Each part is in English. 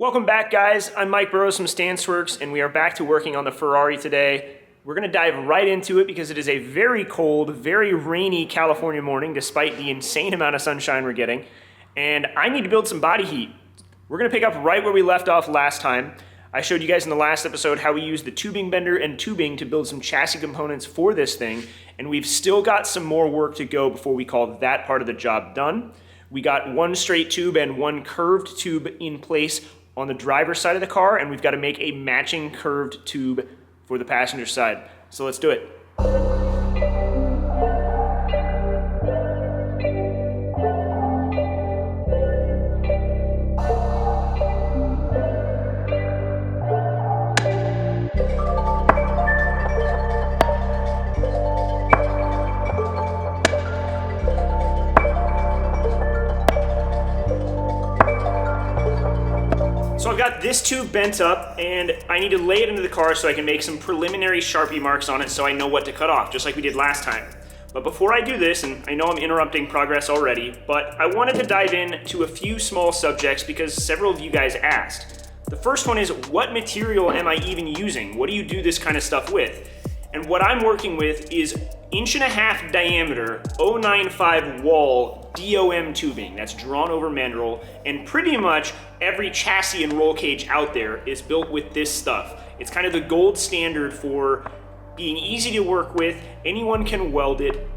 Welcome back, guys. I'm Mike Burrows from StanceWorks, and we are back to working on the Ferrari today. We're going to dive right into it because it is a very cold, very rainy California morning, despite the insane amount of sunshine we're getting. And I need to build some body heat. We're going to pick up right where we left off last time. I showed you guys in the last episode how we used the tubing bender and tubing to build some chassis components for this thing, and we've still got some more work to go before we call that part of the job done. We got one straight tube and one curved tube in place on the driver's side of the car, and we've got to make a matching curved tube for the passenger side. So let's do it. So I've got this tube bent up, and I need to lay it into the car so I can make some preliminary Sharpie marks on it so I know what to cut off, just like we did last time. But before I do this, and I know I'm interrupting progress already, but I wanted to dive into a few small subjects because several of you guys asked. The first one is, what material am I even using? What do you do this kind of stuff with? And what I'm working with is 1.5" diameter 095 wall DOM tubing that's drawn over mandrel, and pretty much every chassis and roll cage out there is built with this stuff. It's kind of the gold standard for being easy to work with, anyone can weld it,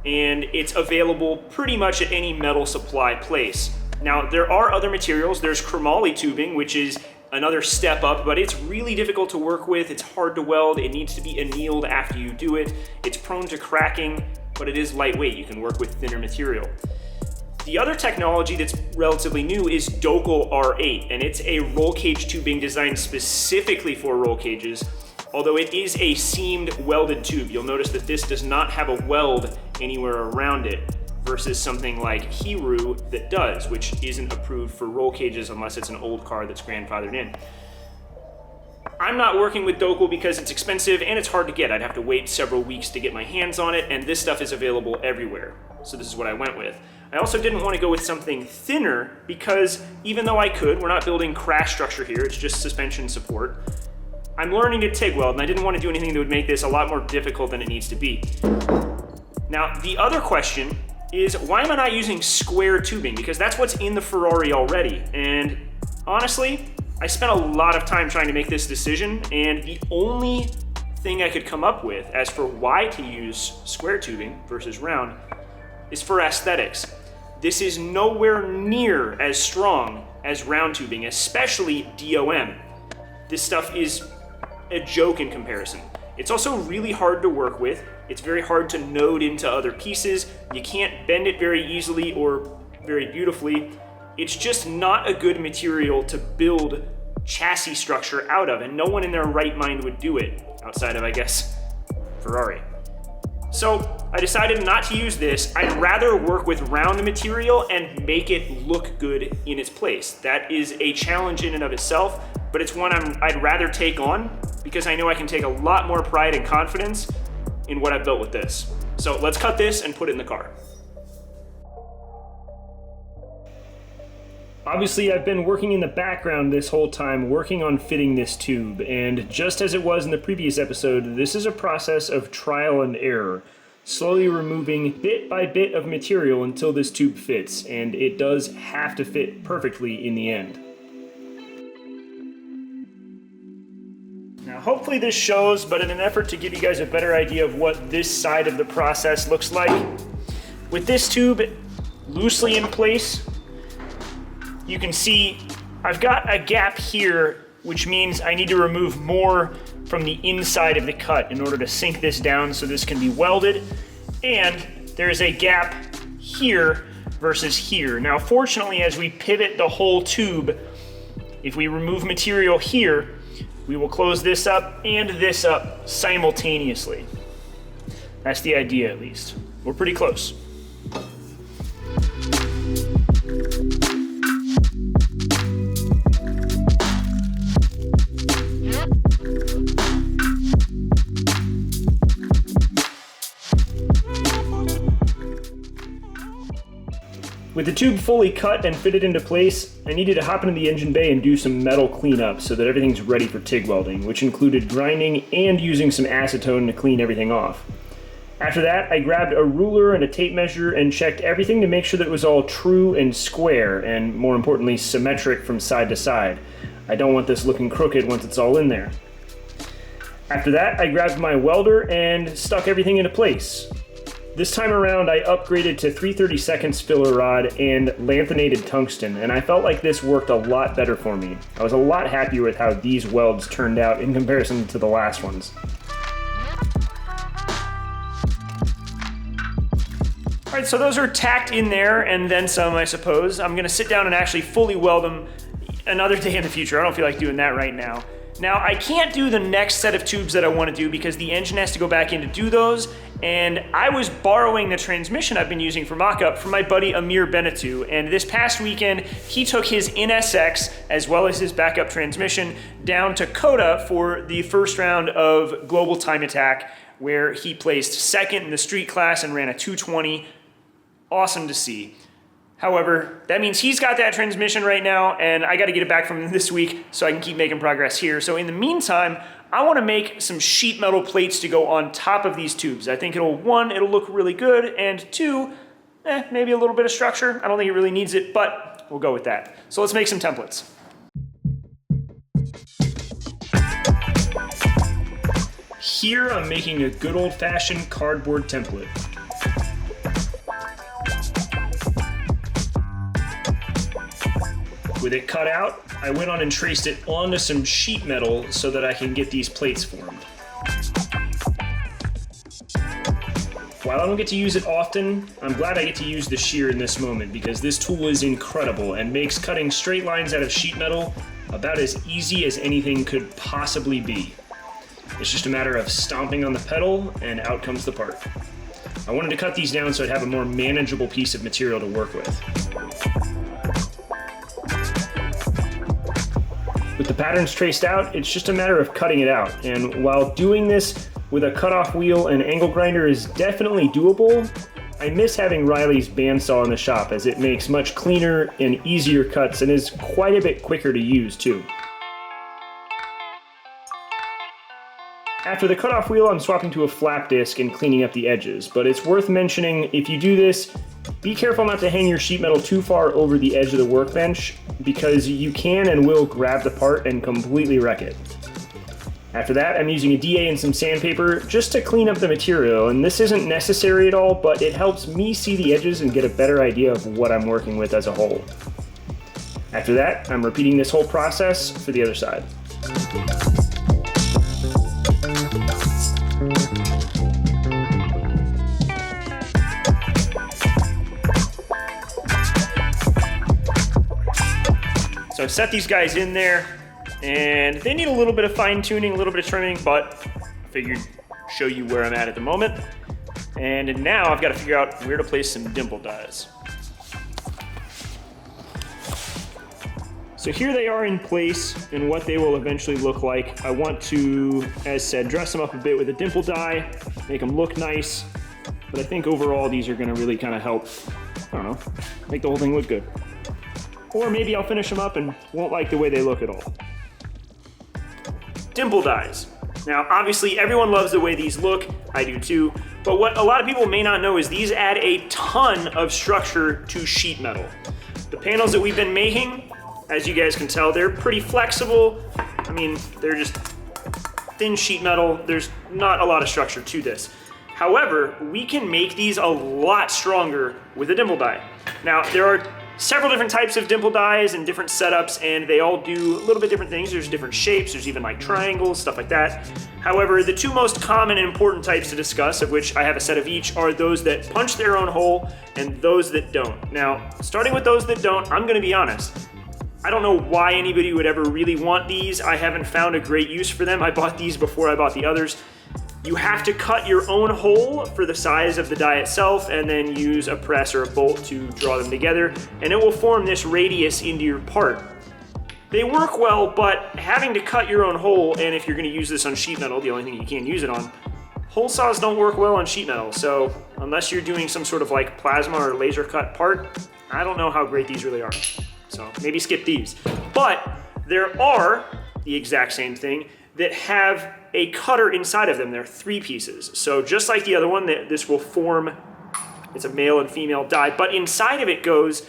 and it's available pretty much at any metal supply place. Now, there are other materials. There's chromoly tubing, which is another step up, but it's really difficult to work with. It's hard to weld. It needs to be annealed after you do it. It's prone to cracking, but it is lightweight. You can work with thinner material. The other technology that's relatively new is Docal R8, and it's a roll cage tubing designed specifically for roll cages, although it is a seamed welded tube. You'll notice that this does not have a weld anywhere around it, versus something like Hiru that does, which isn't approved for roll cages unless it's an old car that's grandfathered in. I'm not working with Docal because it's expensive and it's hard to get. I'd have to wait several weeks to get my hands on it, and this stuff is available everywhere. So this is what I went with. I also didn't want to go with something thinner because even though I could, we're not building crash structure here, it's just suspension support. I'm learning to TIG weld, and I didn't want to do anything that would make this a lot more difficult than it needs to be. Now, the other question is, why am I not using square tubing? Because that's what's in the Ferrari already. And honestly, I spent a lot of time trying to make this decision, and the only thing I could come up with as for why to use square tubing versus round is for aesthetics. This is nowhere near as strong as round tubing, especially DOM. This stuff is a joke in comparison. It's also really hard to work with. It's very hard to node into other pieces. You can't bend it very easily or very beautifully. It's just not a good material to build chassis structure out of, and no one in their right mind would do it, outside of, I guess, Ferrari. So I decided not to use this. I'd rather work with round material and make it look good in its place. That is a challenge in and of itself, but it's one I'd rather take on because I know I can take a lot more pride and confidence in what I've built with this. So let's cut this and put it in the car. Obviously, I've been working in the background this whole time, working on fitting this tube, and just as it was in the previous episode, this is a process of trial and error, slowly removing bit by bit of material until this tube fits, and it does have to fit perfectly in the end. Now, hopefully this shows, but in an effort to give you guys a better idea of what this side of the process looks like, with this tube loosely in place, you can see I've got a gap here, which means I need to remove more from the inside of the cut in order to sink this down so this can be welded. And there's a gap here versus here. Now, fortunately, as we pivot the whole tube, if we remove material here, we will close this up and this up simultaneously. That's the idea, at least. We're pretty close. With the tube fully cut and fitted into place, I needed to hop into the engine bay and do some metal cleanup so that everything's ready for TIG welding, which included grinding and using some acetone to clean everything off. After that, I grabbed a ruler and a tape measure and checked everything to make sure that it was all true and square, and more importantly, symmetric from side to side. I don't want this looking crooked once it's all in there. After that, I grabbed my welder and stuck everything into place. This time around, I upgraded to 3/32 filler rod and lanthanated tungsten, and I felt like this worked a lot better for me. I was a lot happier with how these welds turned out in comparison to the last ones. All right, so those are tacked in there and then some, I suppose. I'm gonna sit down and actually fully weld them another day in the future. I don't feel like doing that right now. Now, I can't do the next set of tubes that I want to do because the engine has to go back in to do those, and I was borrowing the transmission I've been using for mock-up from my buddy Amir Benetu, and this past weekend, he took his NSX as well as his backup transmission down to COTA for the first round of Global Time Attack, where he placed second in the street class and ran a 220. Awesome to see. However, that means he's got that transmission right now, and I gotta get it back from him this week so I can keep making progress here. So in the meantime, I wanna make some sheet metal plates to go on top of these tubes. I think one, it'll look really good, and two, maybe a little bit of structure. I don't think it really needs it, but we'll go with that. So let's make some templates. Here I'm making a good old-fashioned cardboard template. With it cut out, I went on and traced it onto some sheet metal so that I can get these plates formed. While I don't get to use it often, I'm glad I get to use the shear in this moment because this tool is incredible and makes cutting straight lines out of sheet metal about as easy as anything could possibly be. It's just a matter of stomping on the pedal and out comes the part. I wanted to cut these down so I'd have a more manageable piece of material to work with. With the patterns traced out, it's just a matter of cutting it out. And while doing this with a cutoff wheel and angle grinder is definitely doable, I miss having Riley's bandsaw in the shop as it makes much cleaner and easier cuts and is quite a bit quicker to use too. After the cutoff wheel, I'm swapping to a flap disc and cleaning up the edges, but it's worth mentioning if you do this, be careful not to hang your sheet metal too far over the edge of the workbench because you can and will grab the part and completely wreck it. After that, I'm using a DA and some sandpaper just to clean up the material, and this isn't necessary at all, but it helps me see the edges and get a better idea of what I'm working with as a whole. After that, I'm repeating this whole process for the other side. So I've set these guys in there, and they need a little bit of fine tuning, a little bit of trimming, but I figured show you where I'm at the moment. And now I've got to figure out where to place some dimple dies. So here they are in place and what they will eventually look like. I want to, as said, dress them up a bit with a dimple die, make them look nice, but I think overall these are going to really kind of help, I don't know, make the whole thing look good. Or maybe I'll finish them up and won't like the way they look at all. Dimple dies. Now, obviously everyone loves the way these look, I do too, but what a lot of people may not know is these add a ton of structure to sheet metal. The panels that we've been making, as you guys can tell, they're pretty flexible. I mean, they're just thin sheet metal. There's not a lot of structure to this. However, we can make these a lot stronger with a dimple die. Now, there are several different types of dimple dies and different setups, and they all do a little bit different things. There's different shapes, there's even like triangles, stuff like that. However, the two most common and important types to discuss, of which I have a set of each, are those that punch their own hole and those that don't. Now, starting with those that don't, I'm gonna be honest. I don't know why anybody would ever really want these. I haven't found a great use for them. I bought these before I bought the others. You have to cut your own hole for the size of the die itself and then use a press or a bolt to draw them together, and it will form this radius into your part. They work well, but having to cut your own hole, and if you're gonna use this on sheet metal, the only thing you can't use it on, hole saws don't work well on sheet metal, so unless you're doing some sort of like plasma or laser cut part, I don't know how great these really are. So maybe skip these. But there are the exact same thing that have a cutter inside of them. They're 3 pieces. So just like the other one, this will form, it's a male and female die, but inside of it goes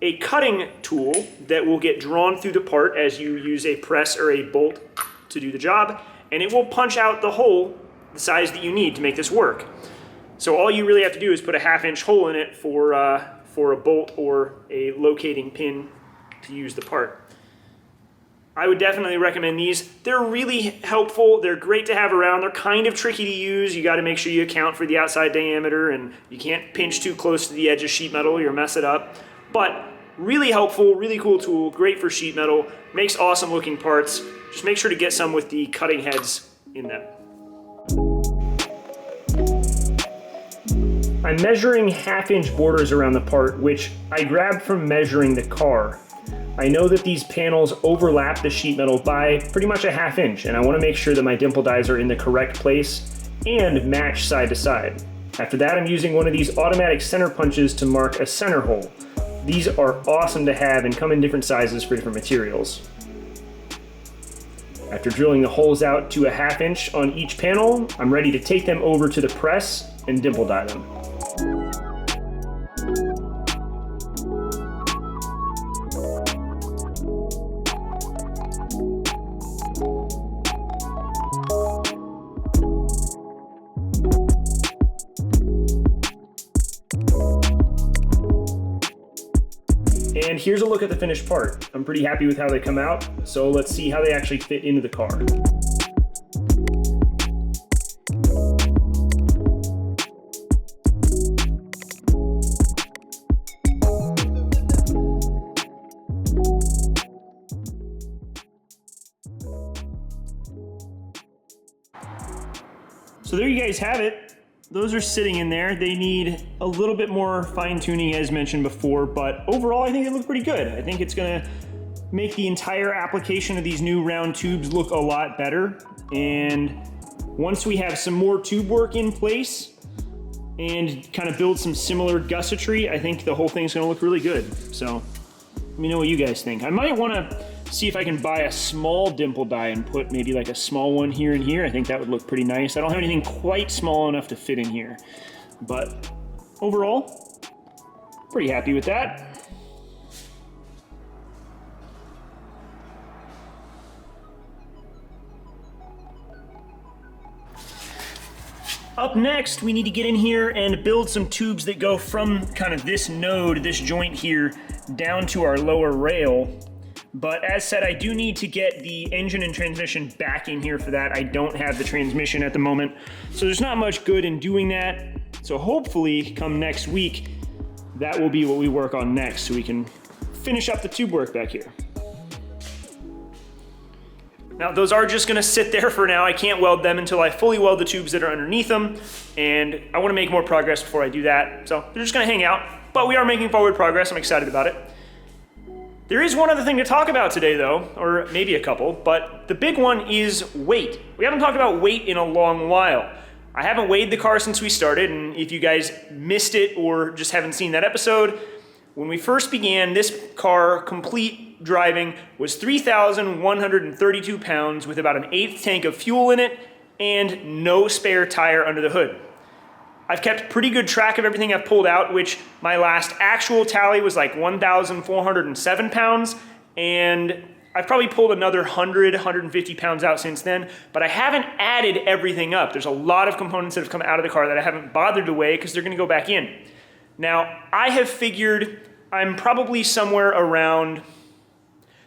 a cutting tool that will get drawn through the part as you use a press or a bolt to do the job, and it will punch out the hole the size that you need to make this work. So all you really have to do is put a 1/2-inch hole in it for a bolt or a locating pin to use the part. I would definitely recommend these. They're really helpful. They're great to have around. They're kind of tricky to use. You got to make sure you account for the outside diameter, and you can't pinch too close to the edge of sheet metal, you'll mess it up. But really helpful, really cool tool, great for sheet metal, makes awesome looking parts. Just make sure to get some with the cutting heads in them. I'm measuring 1/2-inch borders around the part, which I grabbed from measuring the car. I know that these panels overlap the sheet metal by pretty much a 1/2 inch, and I want to make sure that my dimple dies are in the correct place and match side to side. After that, I'm using one of these automatic center punches to mark a center hole. These are awesome to have and come in different sizes for different materials. After drilling the holes out to a 1/2 inch on each panel, I'm ready to take them over to the press and dimple die them. And here's a look at the finished part. I'm pretty happy with how they come out, so let's see how they actually fit into the car. So there you guys have it. Those are sitting in there. They need a little bit more fine tuning as mentioned before, but overall I think they look pretty good. I think it's gonna make the entire application of these new round tubes look a lot better. And once we have some more tube work in place and kind of build some similar gussetry, I think the whole thing's gonna look really good. So let me know what you guys think. I might wanna see if I can buy a small dimple die and put maybe like a small one here and here. I think that would look pretty nice. I don't have anything quite small enough to fit in here, but overall, pretty happy with that. Up next, we need to get in here and build some tubes that go from kind of this node, this joint here, down to our lower rail. But as said, I do need to get the engine and transmission back in here for that. I don't have the transmission at the moment, so there's not much good in doing that. So hopefully, come next week, that will be what we work on next, so we can finish up the tube work back here. Now, those are just gonna sit there for now. I can't weld them until I fully weld the tubes that are underneath them, and I wanna make more progress before I do that. So they're just gonna hang out, but we are making forward progress. I'm excited about it. There is one other thing to talk about today though, or maybe a couple, but the big one is weight. We haven't talked about weight in a long while. I haven't weighed the car since we started, and if you guys missed it or just haven't seen that episode, when we first began, this car, complete driving, was 3,132 pounds with about an 1/8 tank of fuel in it and no spare tire under the hood. I've kept pretty good track of everything I've pulled out, which my last actual tally was like 1,407 pounds, and I've probably pulled another 100, 150 pounds out since then, but I haven't added everything up. There's a lot of components that have come out of the car that I haven't bothered to weigh because they're gonna go back in. Now, I have figured I'm probably somewhere around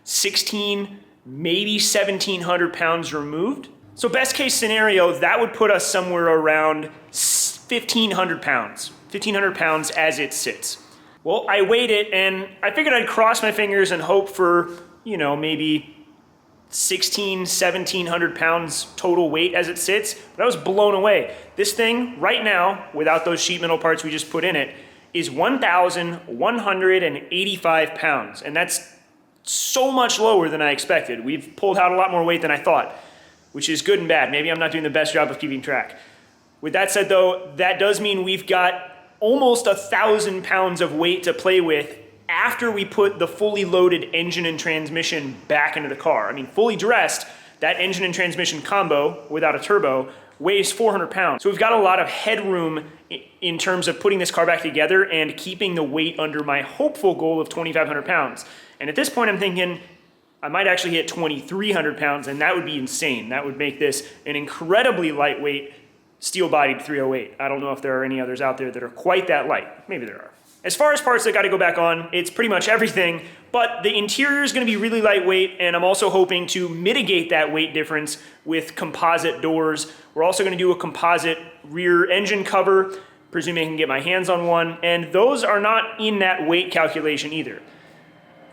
16, maybe 1,700 pounds removed. So best case scenario, that would put us somewhere around 1,500 pounds as it sits. Well, I weighed it and I figured I'd cross my fingers and hope for, you know, maybe 1,700 pounds total weight as it sits, but I was blown away. This thing right now, without those sheet metal parts we just put in it, is 1,185 pounds, and that's so much lower than I expected. We've pulled out a lot more weight than I thought, which is good and bad. Maybe I'm not doing the best job of keeping track. With that said though, that does mean we've got almost 1,000 pounds of weight to play with after we put the fully loaded engine and transmission back into the car. I mean, fully dressed, that engine and transmission combo without a turbo weighs 400 pounds. So we've got a lot of headroom in terms of putting this car back together and keeping the weight under my hopeful goal of 2,500 pounds. And at this point I'm thinking I might actually hit 2,300 pounds, and that would be insane. That would make this an incredibly lightweight steel-bodied 308. I don't know if there are any others out there that are quite that light. Maybe there are. As far as parts that gotta go back on, it's pretty much everything, but the interior is gonna be really lightweight, and I'm also hoping to mitigate that weight difference with composite doors. We're also gonna do a composite rear engine cover, presuming I can get my hands on one, and those are not in that weight calculation either.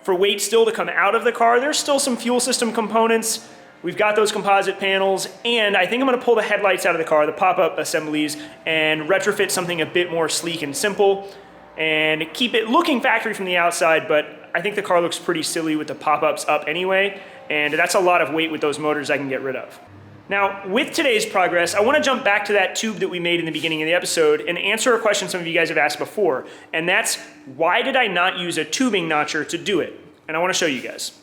For weight still to come out of the car, there's still some fuel system components. We've got those composite panels, and I think I'm gonna pull the headlights out of the car, the pop-up assemblies, and retrofit something a bit more sleek and simple, and keep it looking factory from the outside, but I think the car looks pretty silly with the pop-ups up anyway, and that's a lot of weight with those motors I can get rid of. Now, with today's progress, I wanna jump back to that tube that we made in the beginning of the episode and answer a question some of you guys have asked before, and that's, why did I not use a tubing notcher to do it? And I wanna show you guys.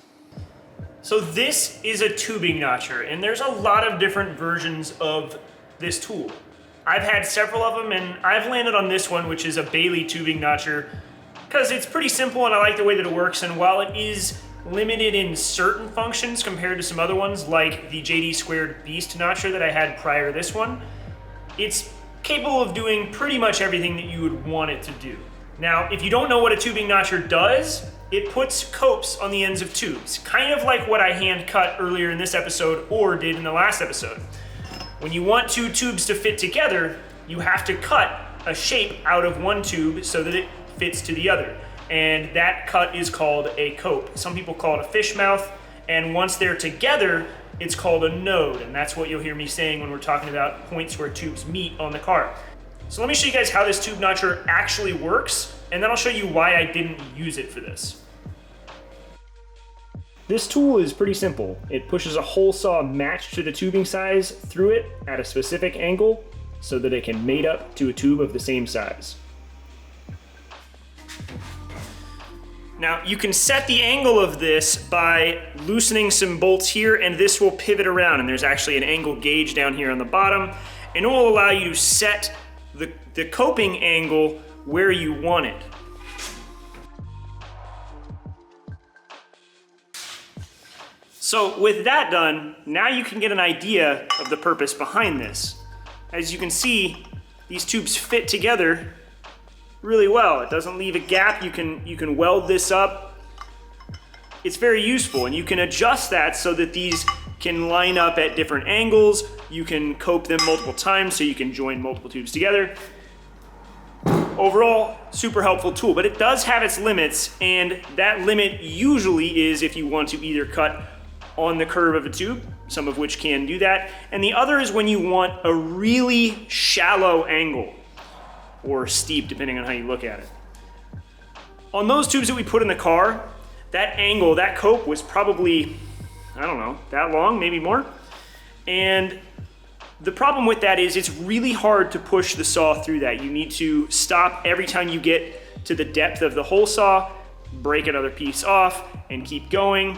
So this is a tubing notcher, and there's a lot of different versions of this tool. I've had several of them, and I've landed on this one, which is a Bailey tubing notcher, because it's pretty simple and I like the way that it works, and while it is limited in certain functions compared to some other ones, like the JD Squared Beast notcher that I had prior to this one, it's capable of doing pretty much everything that you would want it to do. Now, if you don't know what a tubing notcher does, it puts copes on the ends of tubes, kind of like what I hand cut earlier in this episode or did in the last episode. When you want two tubes to fit together, you have to cut a shape out of one tube so that it fits to the other. And that cut is called a cope. Some people call it a fish mouth, and once they're together, it's called a node, and that's what you'll hear me saying when we're talking about points where tubes meet on the car. So let me show you guys how this tube notcher actually works, and then I'll show you why I didn't use it for this. This tool is pretty simple. It pushes a hole saw matched to the tubing size through it at a specific angle so that it can mate up to a tube of the same size. Now you can set the angle of this by loosening some bolts here, and this will pivot around, and there's actually an angle gauge down here on the bottom, and it will allow you to set the coping angle where you want it. So with that done, now you can get an idea of the purpose behind this. As you can see, these tubes fit together really well. It doesn't leave a gap. You can weld this up. It's very useful, and you can adjust that so that these can line up at different angles. You can cope them multiple times so you can join multiple tubes together. Overall, super helpful tool, but it does have its limits, and that limit usually is if you want to either cut on the curve of a tube, some of which can do that, and the other is when you want a really shallow angle, or steep, depending on how you look at it. On those tubes that we put in the car, that angle, that cope was probably, I don't know, that long, maybe more. And the problem with that is it's really hard to push the saw through that. You need to stop every time you get to the depth of the hole saw, break another piece off, and keep going.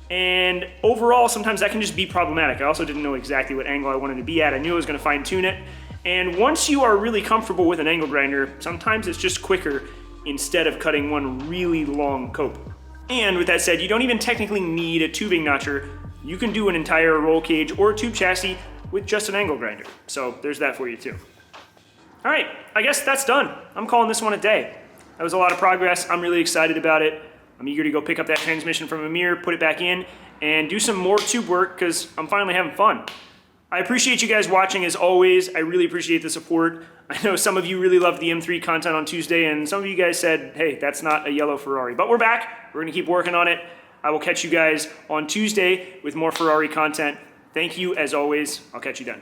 And overall, sometimes that can just be problematic. I also didn't know exactly what angle I wanted to be at. I knew I was gonna fine tune it. And once you are really comfortable with an angle grinder, sometimes it's just quicker instead of cutting one really long cope. And with that said, you don't even technically need a tubing notcher. You can do an entire roll cage or tube chassis with just an angle grinder. So there's that for you too. All right, I guess that's done. I'm calling this one a day. That was a lot of progress. I'm really excited about it. I'm eager to go pick up that transmission from Amir, put it back in, and do some more tube work because I'm finally having fun. I appreciate you guys watching as always. I really appreciate the support. I know some of you really loved the M3 content on Tuesday, and some of you guys said, hey, that's not a yellow Ferrari. But we're back. We're gonna keep working on it. I will catch you guys on Tuesday with more Ferrari content. Thank you as always. I'll catch you then.